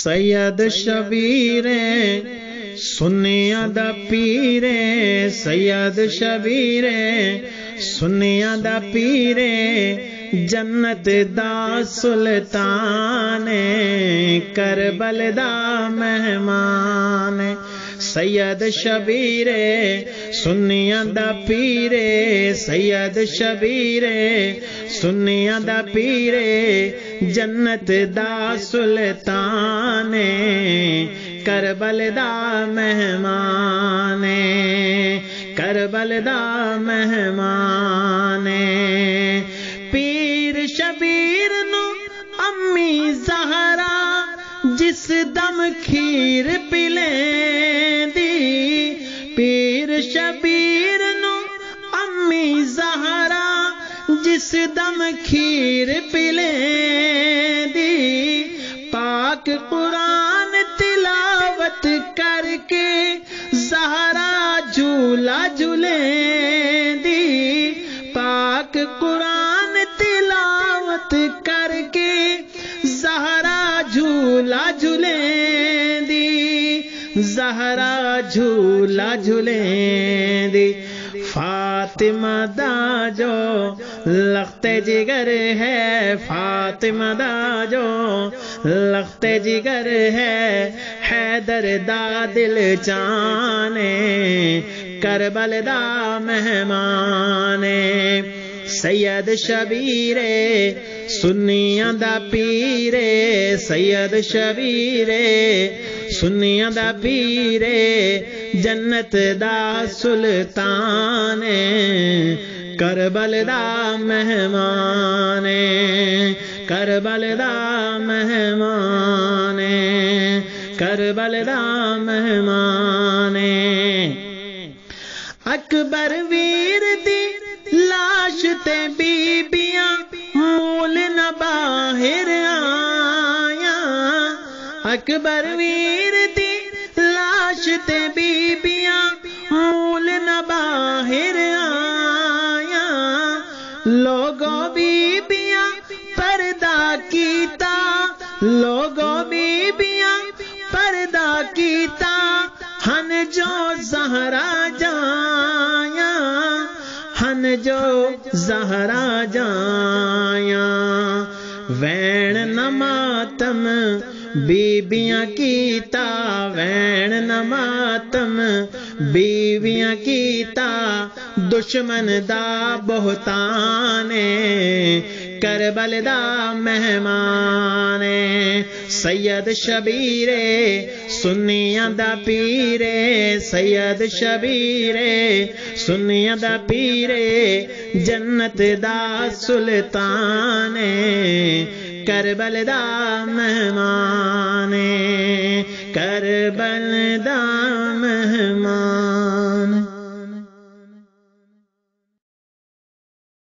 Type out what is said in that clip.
سید شبیر سنیاں دا پیر، سید شبیر سنیاں دا پیر، جنت دا سلطان، کربل دا مہمان۔ سید شبیر سنیاں دا پیر، سید شبیر سنیاں دا پیر، جنت دا سلطان، کربل دا مہمان، کربل دا مہمان۔ پیر شبیر نو امی زہرا جس دم کھیر پلیندی، پیر شبیر نو امی زہرا جس دم کھیر پلیندی، پاک قرآن تلاوت کر کے زہرا جھولا جھولیندی، پاک قرآن تلاوت کر کے زہرا جھولا جھولیندی، زہرا جھولا جھولیندی۔ فاطمہ دا جو لخت جگر ہے، فاطمہ دا جو لخت جگر ہے، حیدر دا دل جانے، کربل دا مہمان۔ سید شبیر سنیاں دا پیر، سید شبیر سنیاں دا پیر، جنت دا سلطان، کربل دا مہمان، کربل دا مہمان، کربل دا مہمان۔ اکبر ویر دی لاش تے بیبیاں مول نہ باہر آیا، اکبر ویر دی لاش تے بیبیاں مول نہ باہر آیا، لوگوں بیبیاں پردہ کیتا، لوگوں بیبیاں پردہ کیتا، ہن جو زہرا جایا، ہن جو زہرا جایا، وین نہ ماتم بیبیاں کیتا، وین نہ ماتم بیویاں کیتا، دشمن دا بہتان، کربل دا مہمان۔ سید شبیر سنیاں دا پیر، سید شبیر سنیاں دا پیر، جنت دا سلطان، کربل دا مہمان، کربل دا مہمان۔